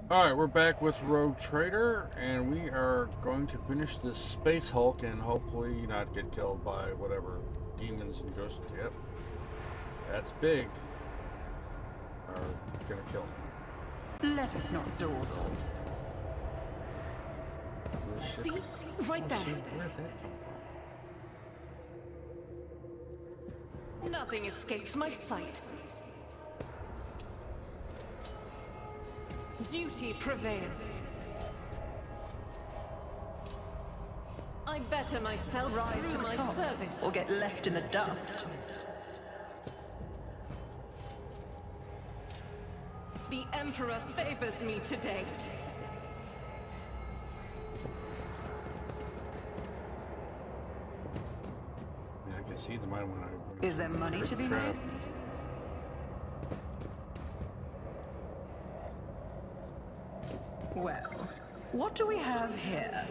Alright, we're back with Rogue Trader, and we are going to finish this Space Hulk and hopefully not get killed by whatever demons and ghosts. Yep, that's big. Are gonna kill me. Let us not dawdle. See? Right there. Where'd that come from? Nothing escapes my sight. Duty prevails. I better myself rise to my service. Or get left in the dust. The Emperor favors me today. Yeah, I can see the mine when I... Is there money to be made? Well, what do we have here?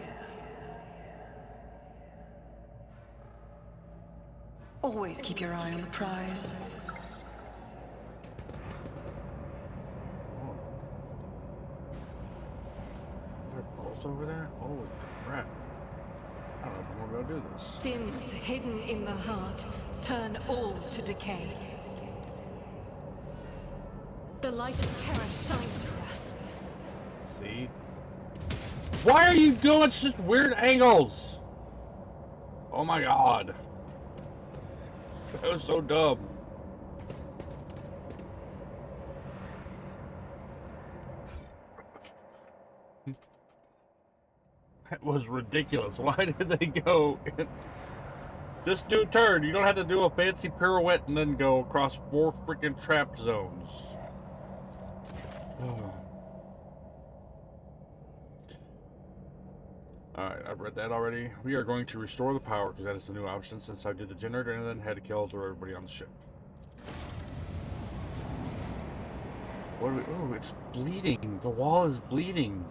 Always keep your eye on the prize. Is there balls over there? Holy crap. I don't know if I'm gonna do this. Sins hidden in the heart turn all to decay. The light of terror shines for us. See? Why are you doing such weird angles? Oh my god. That was so dumb. That was ridiculous. Why did they go in this new turn? You don't have to do a fancy pirouette and then go across 4 freaking trap zones. Alright, I've read that already. We are going to restore the power because that is the new option since I did the generator and then had to kill everybody on the ship. What do we... Oh, it's bleeding. The wall is bleeding.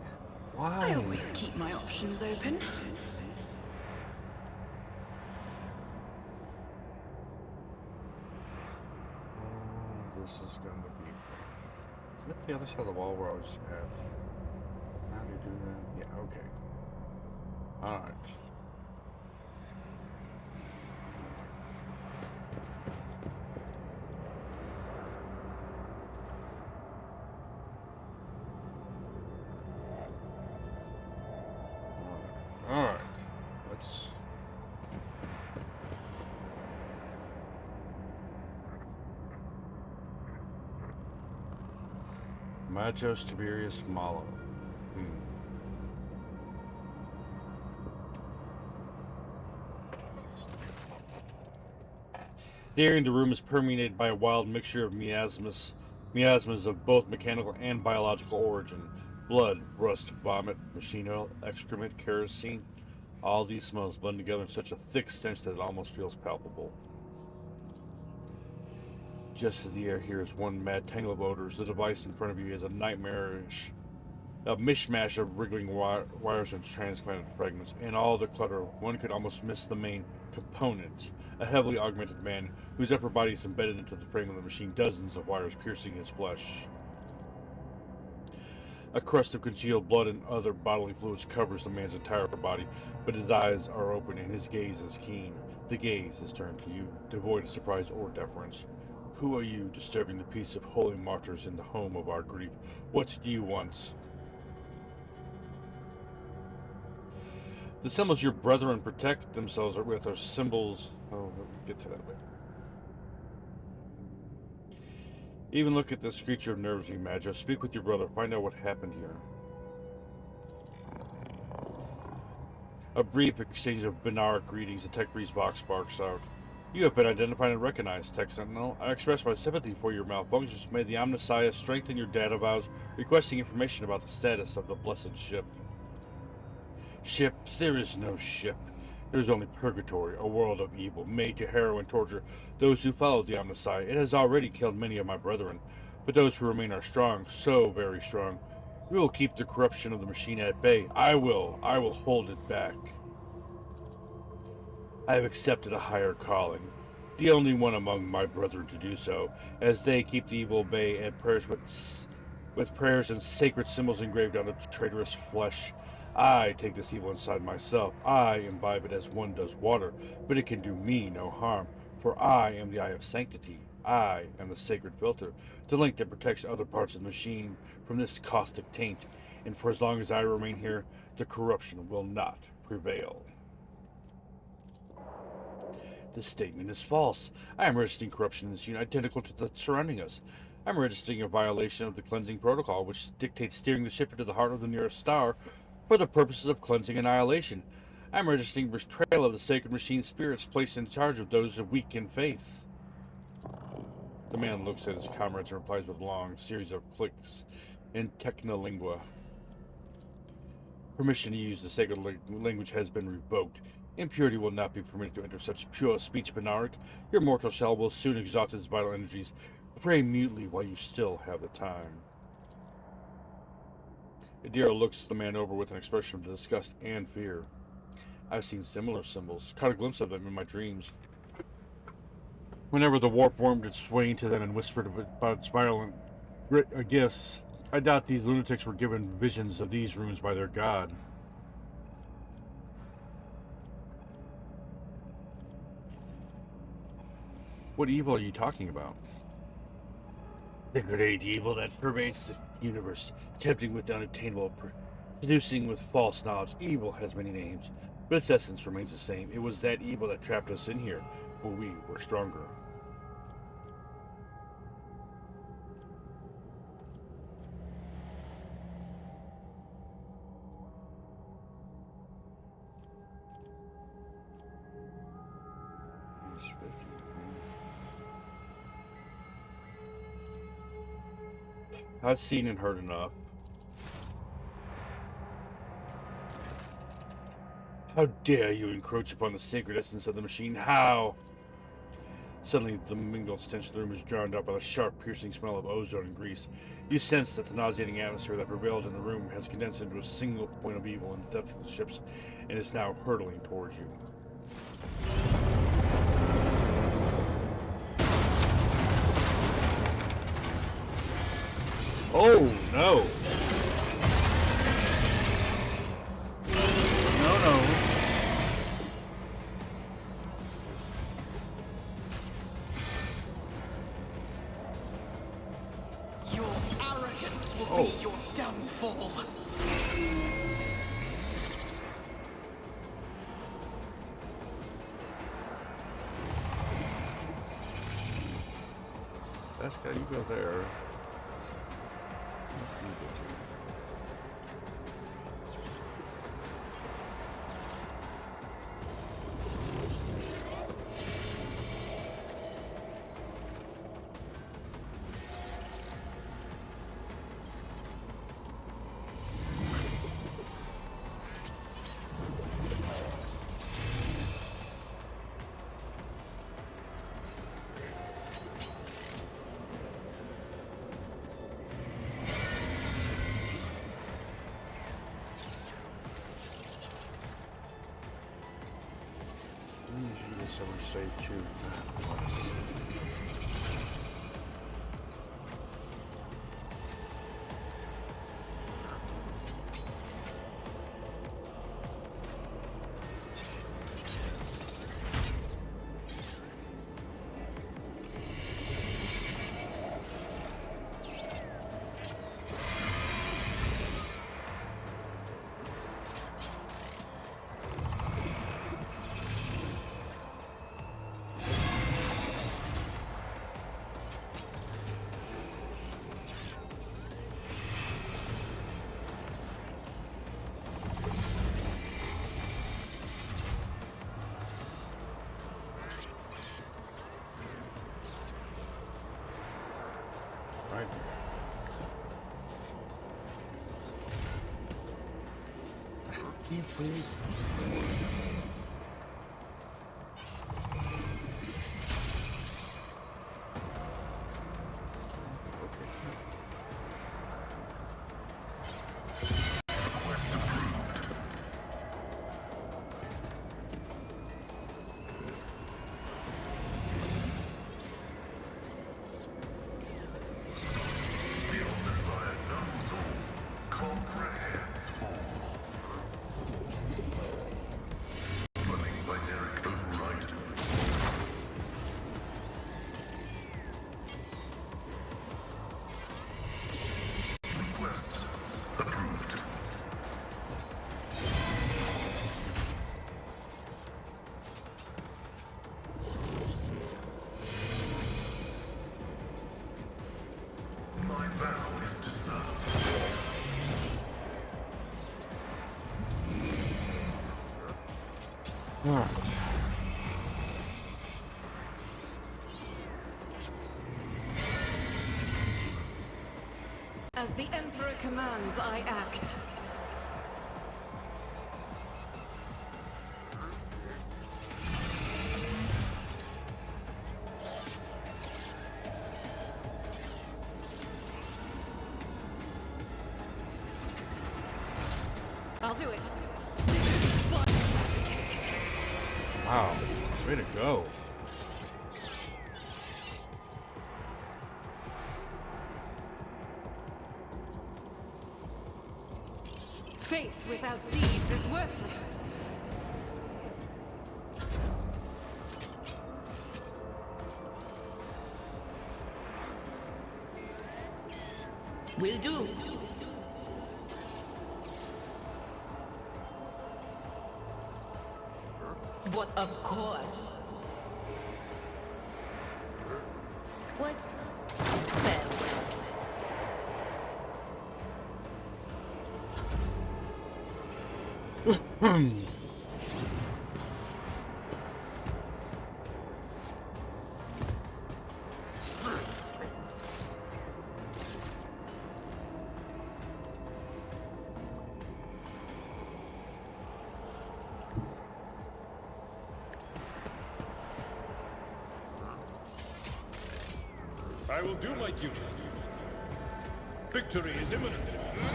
Why? I always keep my options open. Oh, this is going to be fun. Is that the other side of the wall where I was at? How do you do that? Yeah, okay. Alright. Alright. Let's... Majos Tiberius Malo. The air in the room is permeated by a wild mixture of miasmas of both mechanical and biological origin. Blood, rust, vomit, machine oil, excrement, kerosene. All these smells blend together in such a thick stench that it almost feels palpable. Just as the air here is one mad tangle of odors, the device in front of you is a nightmarish, a mishmash of wriggling wires and transplanted fragments. In all the clutter, one could almost miss the main component. A heavily augmented man whose upper body is embedded into the frame of the machine, dozens of wires piercing his flesh. A crust of congealed blood and other bodily fluids covers the man's entire body, but his eyes are open and his gaze is keen. The gaze is turned to you, devoid of surprise or deference. Who are you, disturbing the peace of holy martyrs in the home of our grief? What do you want? The symbols your brethren protect themselves with are symbols... Oh, we'll get to that later. Even look at this creature of nerves, you Magi. Speak with your brother. Find out what happened here. A brief exchange of Benaric greetings. The Tech Breeze box sparks out. You have been identified and recognized, Tech Sentinel. I express my sympathy for your malfunctions. May the Omnissiah strengthen your data vows, requesting information about the status of the blessed ship. Ship? There is no ship. There is only purgatory, a world of evil, made to harrow and torture those who follow the Omnissiah. It has already killed many of my brethren, but those who remain are strong, so very strong. We will keep the corruption of the machine at bay. I will hold it back. I have accepted a higher calling, the only one among my brethren to do so, as they keep the evil at bay and perish with with prayers and sacred symbols engraved on the traitorous flesh. I take this evil inside myself. I imbibe it as one does water, but it can do me no harm, for I am the eye of sanctity. I am the sacred filter, the link that protects other parts of the machine from this caustic taint, and for as long as I remain here, the corruption will not prevail. This statement is false. I am resisting corruption in this unit identical to the surrounding us. I'm resisting a violation of the cleansing protocol, which dictates steering the ship into the heart of the nearest star for the purposes of cleansing annihilation. I'm resisting betrayal of the sacred machine spirits placed in charge of those weak in faith. The man looks at his comrades and replies with a long series of clicks in technolingua. Permission to use the sacred language has been revoked. Impurity will not be permitted to enter such pure speech, Benaric. Your mortal shell will soon exhaust its vital energies. Pray mutely while you still have the time. Adira looks the man over with an expression of disgust and fear. I've seen similar symbols, caught a glimpse of them in my dreams. Whenever the warp worm did sway to them and whispered about its violent gifts, I doubt these lunatics were given visions of these runes by their god. What evil are you talking about? The great evil that pervades the universe, tempting with unattainable, seducing with false knowledge. Evil has many names, but its essence remains the same. It was that evil that trapped us in here, but we were stronger. I've seen and heard enough. How dare you encroach upon the sacred essence of the machine? How? Suddenly, the mingled stench of the room is drowned out by the sharp, piercing smell of ozone and grease. You sense that the nauseating atmosphere that prevailed in the room has condensed into a single point of evil in the depths of the ships and is now hurtling towards you. Oh, no. No. Your arrogance will be your downfall. That's good. You go there. Someone say two. Right. Can you please? Alright. As the Emperor commands, I act. I'll do it. Wow. Way to go. Faith without deeds is worthless. Will do. But of course. Was farewell. I will do my duty. Victory is imminent.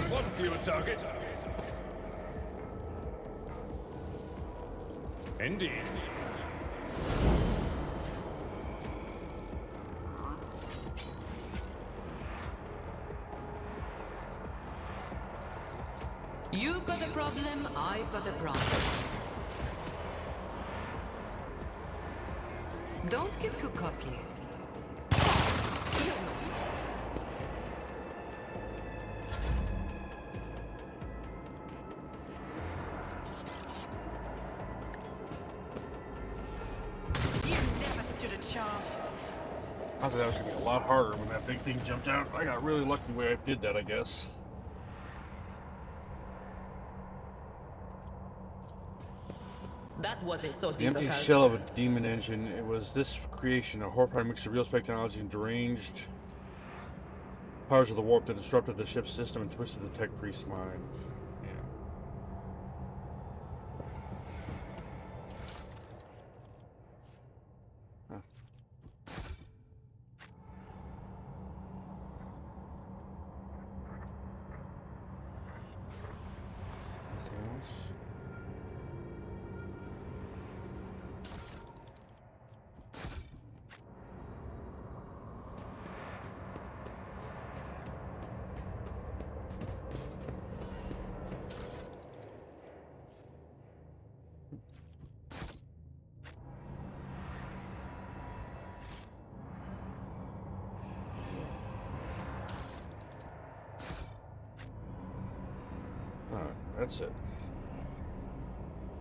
One fewer target. Indeed. You've got a problem, I've got a problem. Don't get too cocky. You never stood a chance. I thought that was going to be a lot harder when that big thing jumped out. I got really lucky the way I did that, I guess. That wasn't so The empty difficult. shell of a demon engine. It was this creation, a horrifying mix of real spec technology and deranged powers of the warp that disrupted the ship's system and twisted the tech priest's mind. Yeah. Huh. Anything else? Alright, that's it.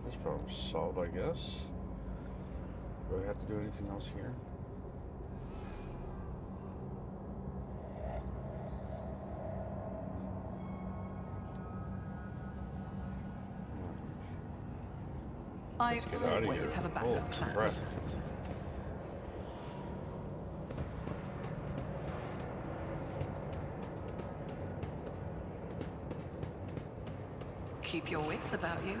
This problem's solved, I guess. Do I have to do anything else here? I Let's get out of always here. have a Oh, backup plan. crap. Keep your wits about you.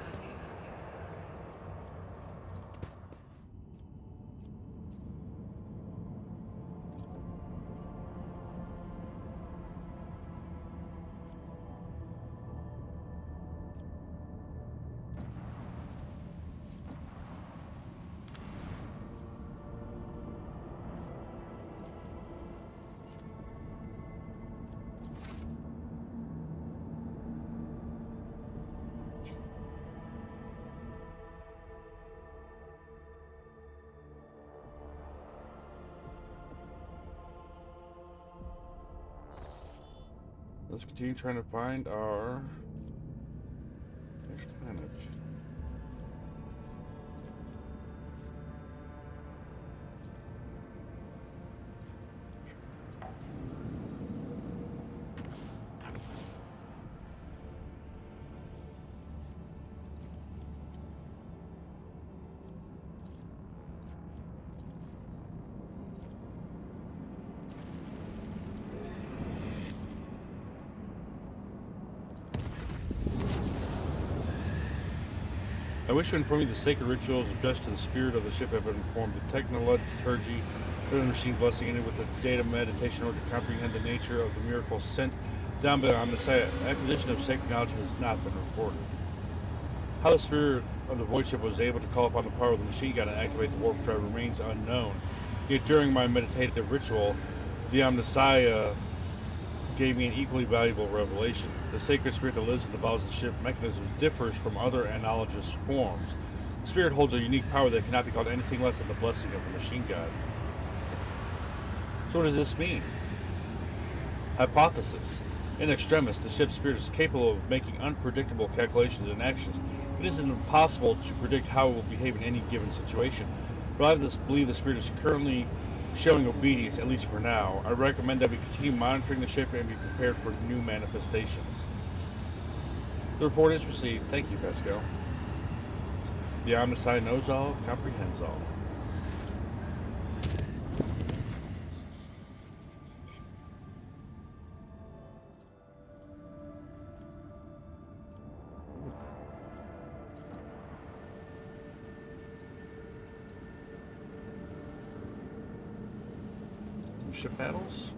Let's continue trying to find our next planet. I wish to inform you the sacred rituals addressed to the spirit of the ship have been performed. The technology and received blessing in it with the data meditation in order to comprehend the nature of the miracle sent down by the Messiah. Acquisition of sacred knowledge has not been reported. How the spirit of the void ship was able to call upon the power of the machine gun and activate the warp drive remains unknown. Yet during my meditative ritual, the Messiah gave me an equally valuable revelation. The sacred spirit that lives in the bowels of the ship mechanisms differs from other analogous forms. The spirit holds a unique power that cannot be called anything less than the blessing of the machine god. So what does this mean? Hypothesis. In extremis, the ship's spirit is capable of making unpredictable calculations and actions. It is impossible to predict how it will behave in any given situation. But I believe the spirit is currently showing obedience, at least for now. I recommend that we continue monitoring the ship and be prepared for new manifestations. The report is received. Thank you, Pascal. The Omniscient knows all, comprehends all. Ship battles.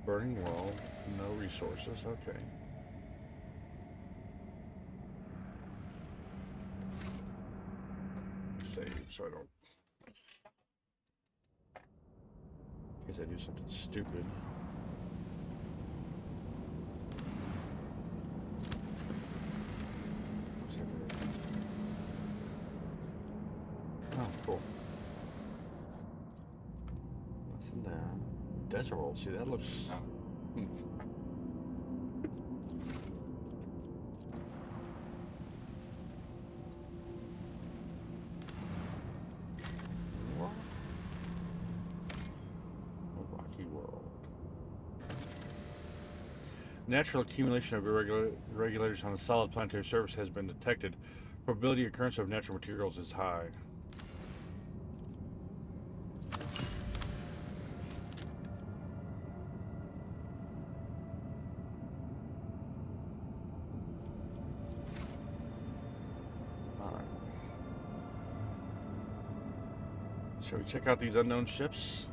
Burning wall, no resources, okay. Save so I don't. In case I do something stupid. Oh, cool. Nothing there. Desert world. See, that looks. What? A rocky world. Natural accumulation of irregularities on a solid planetary surface has been detected. Probability of occurrence of natural materials is high. Shall we check out these unknown ships?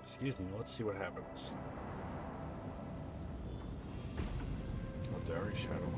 Excuse me, let's see what happens. Oh, Dari Shadow.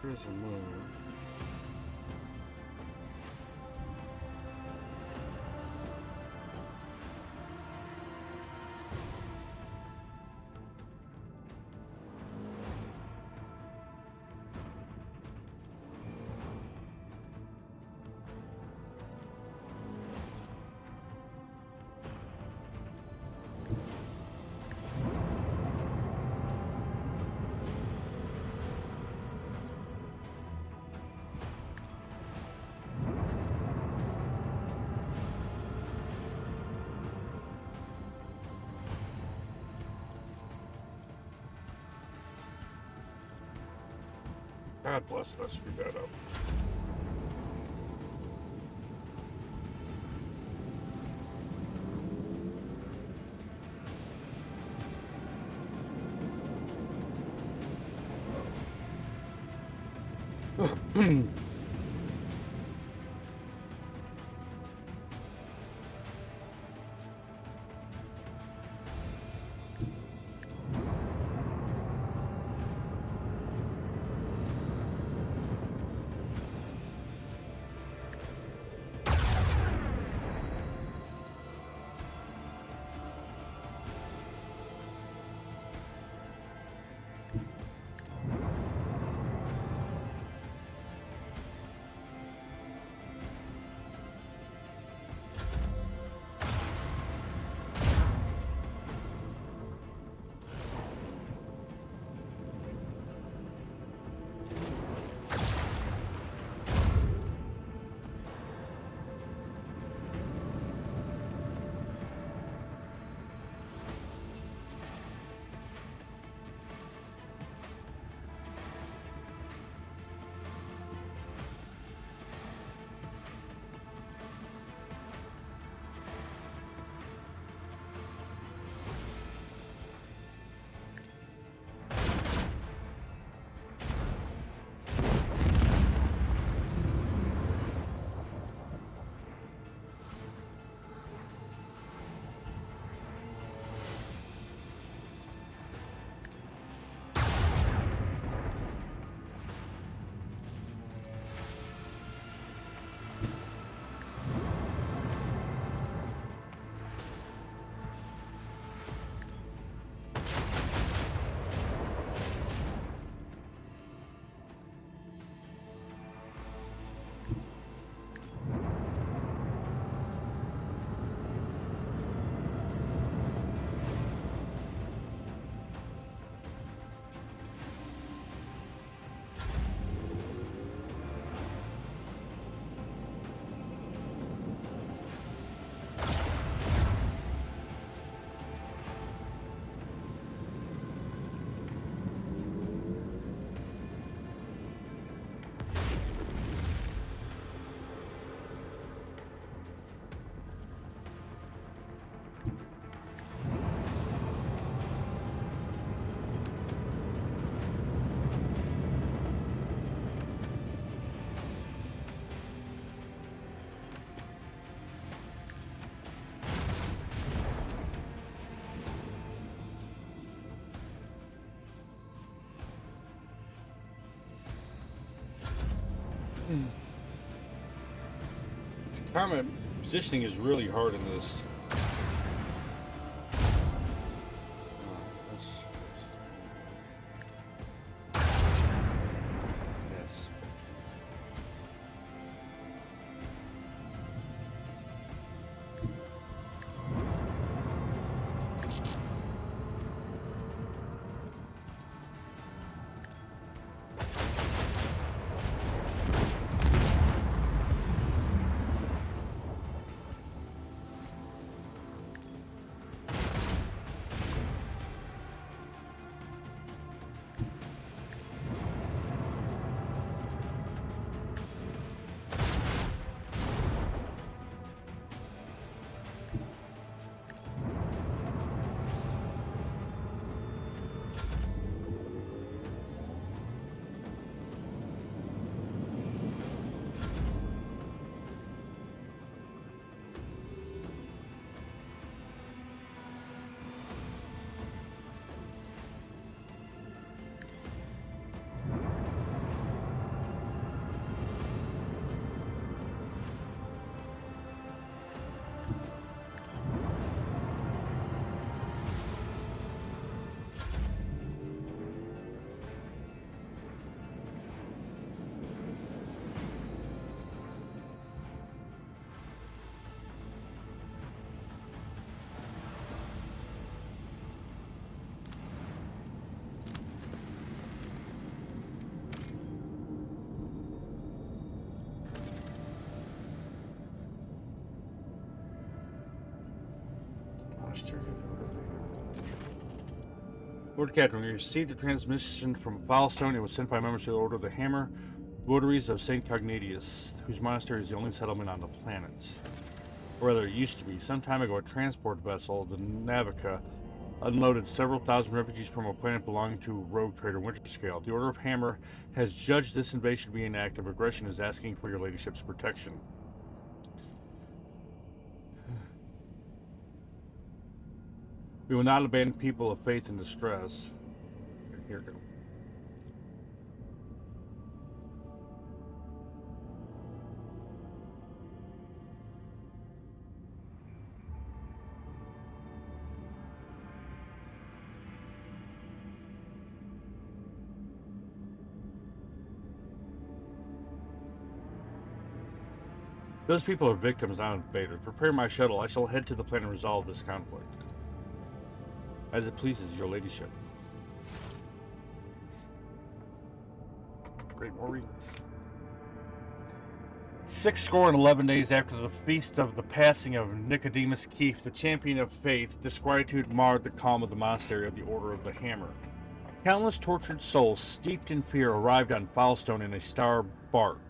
There's a moon. God bless it, I screwed that up. Combat positioning is really hard in this. Yes. Posture. Lord Captain, we received a transmission from Filestone. It was sent by members of the Order of the Hammer, votaries of St. Cognitius, whose monastery is the only settlement on the planet. Or rather, it used to be. Some time ago, a transport vessel, the Navica, unloaded several thousand refugees from a planet belonging to rogue trader Winterscale. The Order of Hammer has judged this invasion to be an act of aggression and is asking for your ladyship's protection. We will not abandon people of faith in distress. Here we go. Those people are victims, not invaders. Prepare my shuttle. I shall head to the planet and resolve this conflict. As it pleases your ladyship. Great, more reading. 11 days after the feast of the passing of Nicodemus Keefe, the champion of faith, disquietude marred the calm of the monastery of the Order of the Hammer. Countless tortured souls, steeped in fear, arrived on Filestone in a star bark.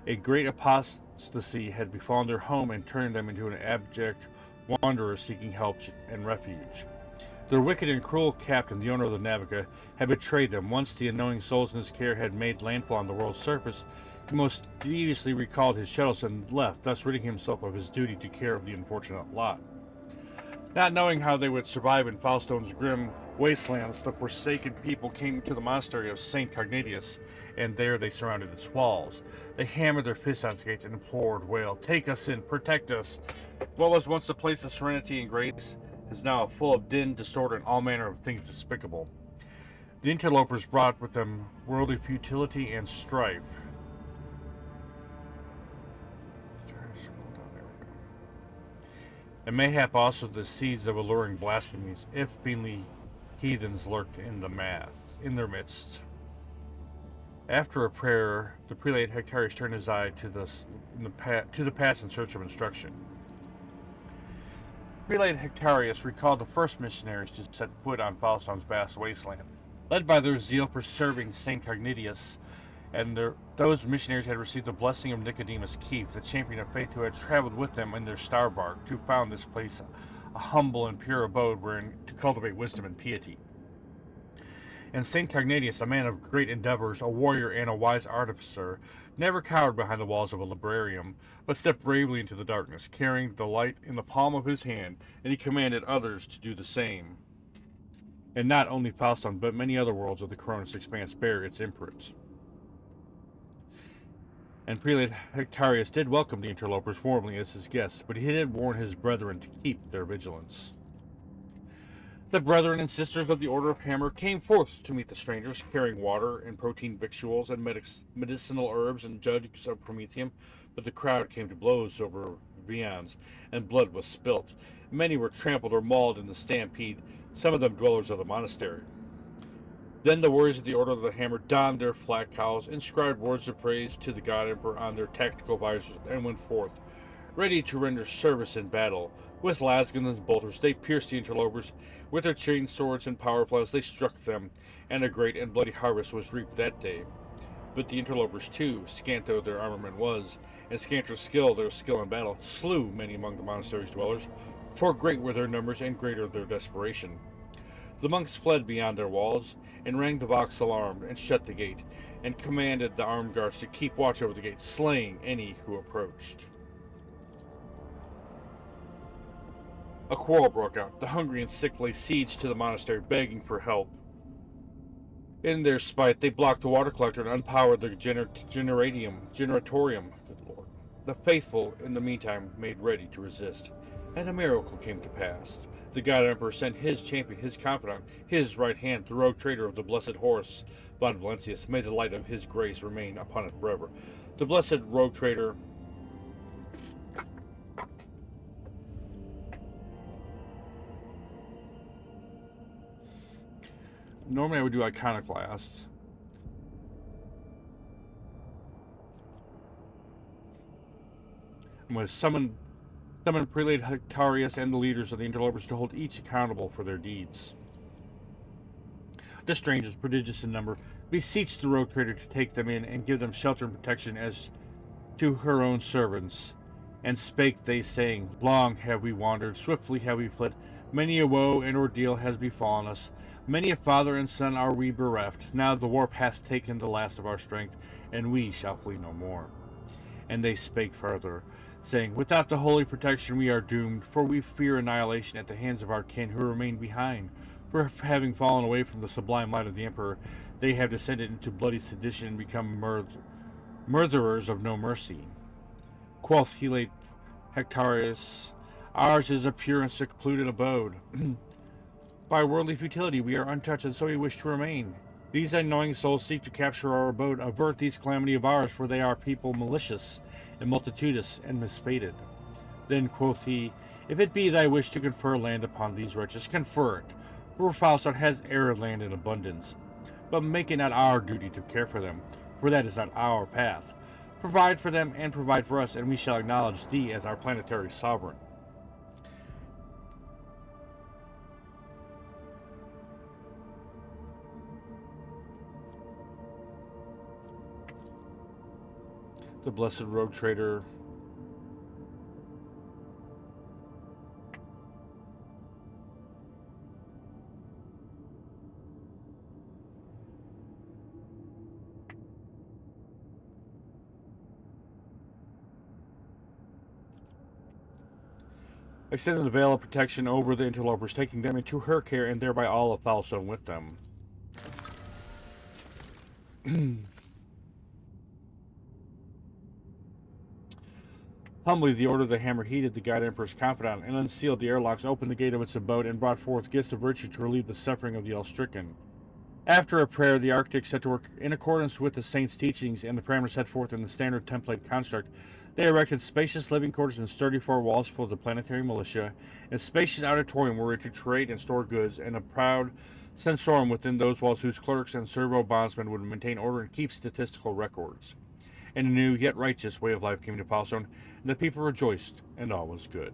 A great apostasy had befallen their home and turned them into an abject wanderer seeking help and refuge. Their wicked and cruel captain, the owner of the Navica, had betrayed them. Once the unknowing souls in his care had made landfall on the world's surface, he most deviously recalled his shuttles and left, thus ridding himself of his duty to care of the unfortunate lot. Not knowing how they would survive in Filestone's grim wastelands, the forsaken people came to the monastery of St. Cognitius, and there they surrounded its walls. They hammered their fists on its gates and implored, wailed, "Take us in, protect us." What was once a place of serenity and grace is now full of din, disorder, and all manner of things despicable. The interlopers brought with them worldly futility and strife. And mayhap also the seeds of alluring blasphemies, if fiendly heathens lurked in their midst. After a prayer, the prelate Hectarius turned his eye to the past in search of instruction. Prelate Hectarius recalled the first missionaries to set foot on Filestone's vast wasteland. Led by their zeal for serving St. Cognitius, and those missionaries had received the blessing of Nicodemus Keefe, the champion of faith who had traveled with them in their star bark to found this place a humble and pure abode wherein to cultivate wisdom and piety. And St. Cognitius, a man of great endeavors, a warrior and a wise artificer, never cowered behind the walls of a librarium, but stepped bravely into the darkness, carrying the light in the palm of his hand, and he commanded others to do the same. And not only Filestone, but many other worlds of the Cronus expanse bear its imprint. And Prelate Hectarius did welcome the interlopers warmly as his guests, but he did warn his brethren to keep their vigilance. The brethren and sisters of the Order of Hammer came forth to meet the strangers, carrying water and protein victuals and medicinal herbs and jugs of promethium, but the crowd came to blows over viands, and blood was spilt. Many were trampled or mauled in the stampede, some of them dwellers of the monastery. Then the warriors of the Order of the Hammer donned their flat cowls, inscribed words of praise to the God Emperor on their tactical visors, and went forth, ready to render service in battle. With lasguns and bolters they pierced the interlopers. With their chain swords and power plows they struck them, and a great and bloody harvest was reaped that day. But the interlopers too, scant though their armament was, and scanter still their skill in battle, slew many among the monastery's dwellers, for great were their numbers and greater their desperation. The monks fled beyond their walls, and rang the vox alarm, and shut the gate, and commanded the armed guards to keep watch over the gate, slaying any who approached. A quarrel broke out. The hungry and sick laid siege to the monastery, begging for help. In their spite, they blocked the water collector and unpowered the generatorium. Good Lord. The faithful, in the meantime, made ready to resist. And a miracle came to pass. The God Emperor sent his champion, his confidant, his right hand, the rogue traitor of the blessed horse, Von Valentius. May the light of his grace remain upon it forever. The blessed rogue traitor... Normally I would do iconoclasts. I'm going to summon Prelate Hectarius and the leaders of the interlopers to hold each accountable for their deeds. The strangers, prodigious in number, beseeched the rogue trader to take them in and give them shelter and protection as to her own servants. And spake they, saying, Long have we wandered, swiftly have we fled. Many a woe and ordeal has befallen us. Many a father and son are we bereft. Now the warp hath taken the last of our strength, and we shall flee no more. And they spake further, saying, Without the holy protection we are doomed, for we fear annihilation at the hands of our kin who remain behind. For having fallen away from the sublime light of the Emperor, they have descended into bloody sedition and become murderers of no mercy. Quoth Helate Hectarius, Ours is a pure and secluded abode. By worldly futility we are untouched, and so we wish to remain. These unknowing souls seek to capture our abode. Avert these calamity of ours, for they are people malicious, and multitudinous, and misfated. Then quoth he, If it be thy wish to confer land upon these wretches, confer it. For Falstaff has arid land in abundance. But make it not our duty to care for them, for that is not our path. Provide for them and provide for us, and we shall acknowledge thee as our planetary sovereign. The blessed rogue trader. Extended the veil of protection over the interlopers, taking them into her care, and thereby all of Falstone with them. Humbly the order of the hammer heeded the God Emperor's confidant, and unsealed the airlocks, opened the gate of its abode, and brought forth gifts of virtue to relieve the suffering of the all-stricken. After a prayer, the architect set to work in accordance with the saint's teachings and the parameters set forth in the standard template construct. They erected spacious living quarters and sturdy four walls for the planetary militia, and spacious auditorium where to trade and store goods, and a proud sensorium within those walls whose clerks and servo bondsmen would maintain order and keep statistical records. And a new yet righteous way of life came to Falstone, and the people rejoiced, and all was good.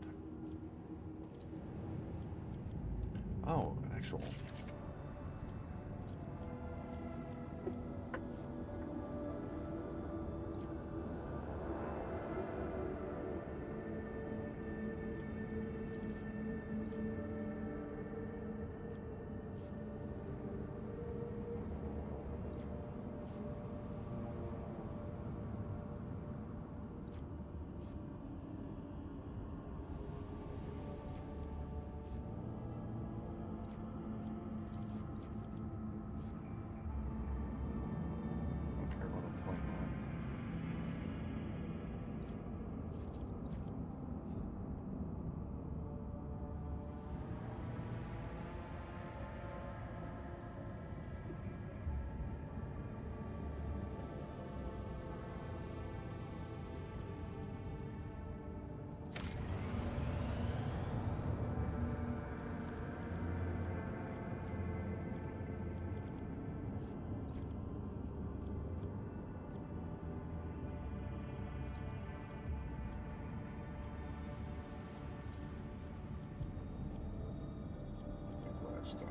Oh, actual. Stuff.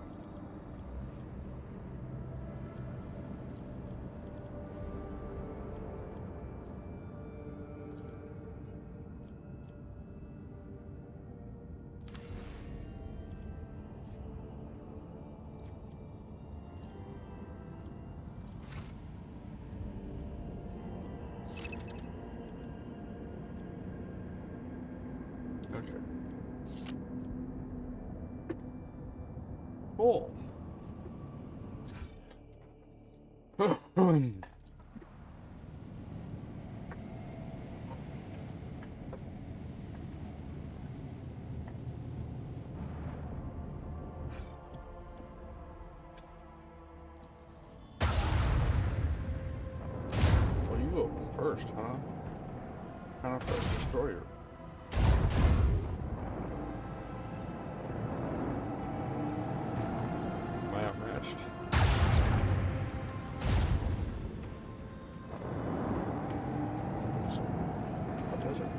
Okay. Cool. Well, you go first, huh? Kind of first destroyer. Outmatched. What does it?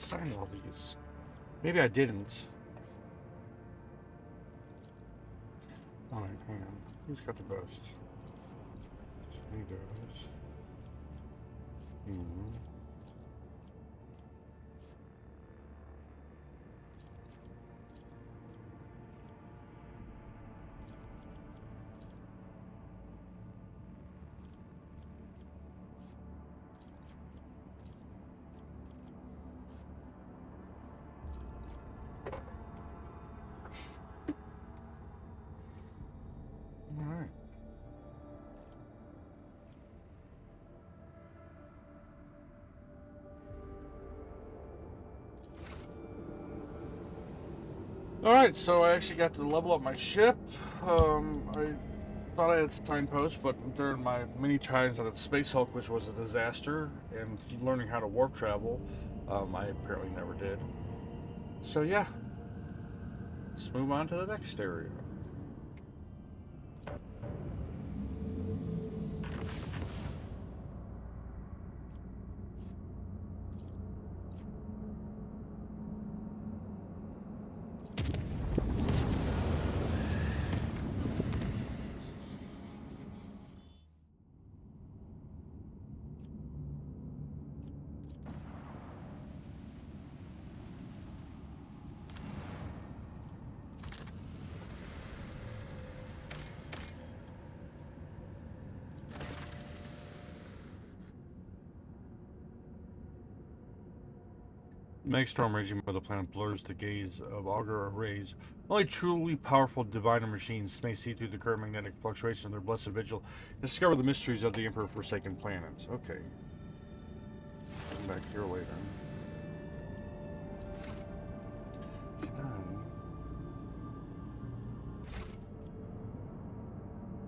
sign all these. Maybe I didn't. Alright, hang on. Who's got the best? He does. Alright. Alright, so I actually got to level up my ship. I thought I had signposts, but during my many times on the Space Hulk, which was a disaster, and learning how to warp travel, I apparently never did. So yeah, let's move on to the next area. Megastorm raging above the planet blurs the gaze of augur rays. Only truly powerful diviner machines may see through the current magnetic fluctuation of their blessed vigil and discover the mysteries of the Emperor's forsaken planets. Okay. Come back here later.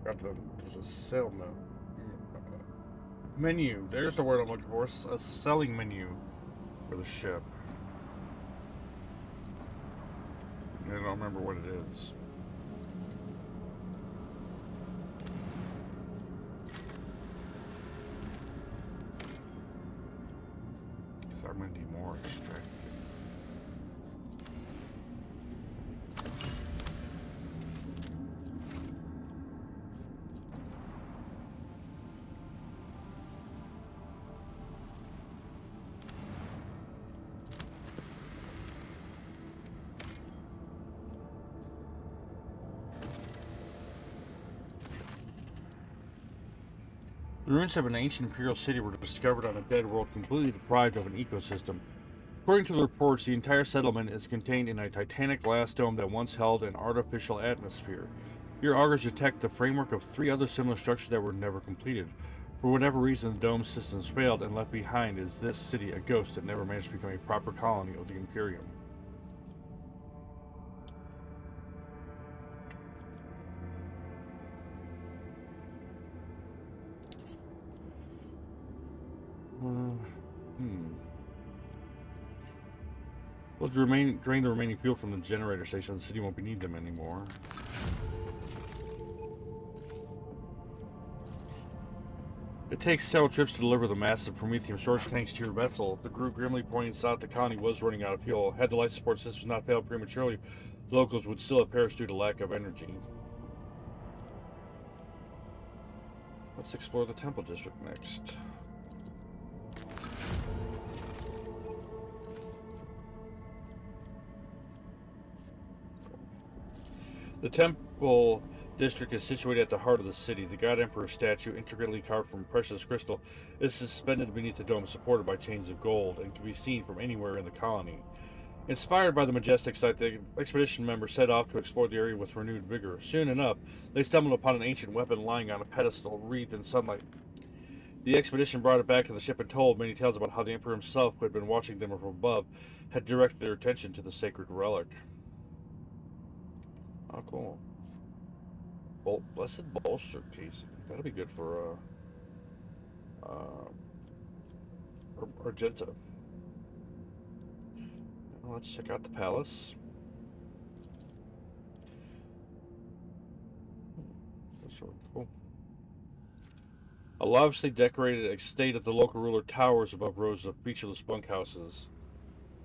There's a sale menu. There's the word I'm looking for. A selling menu for the ship. I don't remember what it is. Because I'm going to need more extract. The ruins of an ancient imperial city were discovered on a dead world completely deprived of an ecosystem. According to the reports, the entire settlement is contained in a titanic glass dome that once held an artificial atmosphere. Your augurs detect the framework of 3 other similar structures that were never completed. For whatever reason, the dome systems failed, and left behind is this city a ghost that never managed to become a proper colony of the Imperium. Let's drain the remaining fuel from the generator station. The city won't need them anymore. It takes several trips to deliver the massive Prometheum storage tanks to your vessel. The group grimly points out the colony was running out of fuel. Had the life support systems not failed prematurely, the locals would still have perished due to lack of energy. Let's explore the Temple District next. The Temple District is situated at the heart of the city. The God Emperor statue, intricately carved from precious crystal, is suspended beneath the dome, supported by chains of gold, and can be seen from anywhere in the colony. Inspired by the majestic sight, the expedition members set off to explore the area with renewed vigor. Soon enough, they stumbled upon an ancient weapon lying on a pedestal, wreathed in sunlight. The expedition brought it back to the ship and told many tales about how the Emperor himself, who had been watching them from above, had directed their attention to the sacred relic. Oh, cool. Blessed bolster casing. That'll be good for Argenta. Well, let's check out the palace. That's really cool. A lavishly decorated estate of the local ruler towers above rows of featureless bunkhouses.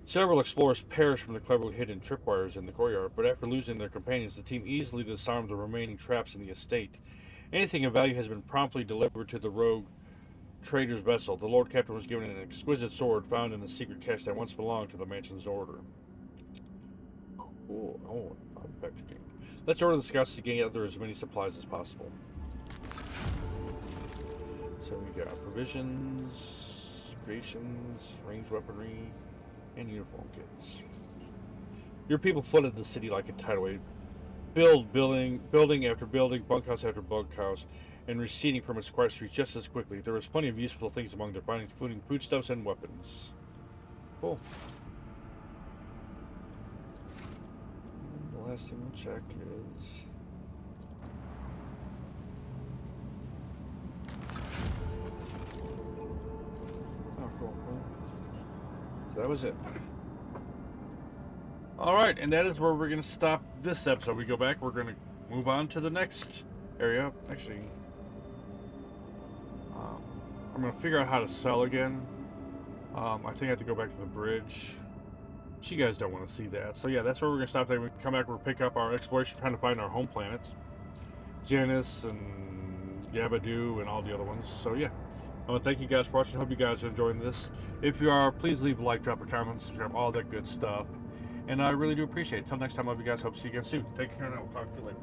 Several explorers perished from the cleverly hidden tripwires in the courtyard, but after losing their companions, the team easily disarmed the remaining traps in the estate. Anything of value has been promptly delivered to the rogue trader's vessel. The Lord Captain was given an exquisite sword found in the secret cache that once belonged to the mansion's order. Cool. Oh, artifact gained. Let's order the scouts to gather as many supplies as possible. So we got provisions, creations, ranged weaponry, and uniform kits. Your people flooded the city like a tidal wave, building after building, bunkhouse after bunkhouse, and receding from its quiet streets just as quickly. There was plenty of useful things among their findings, including foodstuffs and weapons. Cool. And the last thing we'll check is... Oh, cool. So that was it. Alright, and that is where we're going to stop this episode. We go back, we're going to move on to the next area. Actually, I'm going to figure out how to sell again. I think I have to go back to the bridge. But you guys don't want to see that. So yeah, that's where we're going to stop. Then we come back, we'll pick up our exploration, trying to find our home planet. Janice and Gabadoo and all the other ones. So yeah, I want to thank you guys for watching. Hope you guys are enjoying this. If you are, please leave a like, drop a comment, subscribe, all that good stuff. And I really do appreciate it. Until next time, I love you guys. Hope to see you again soon. Take care now. We'll talk to you later.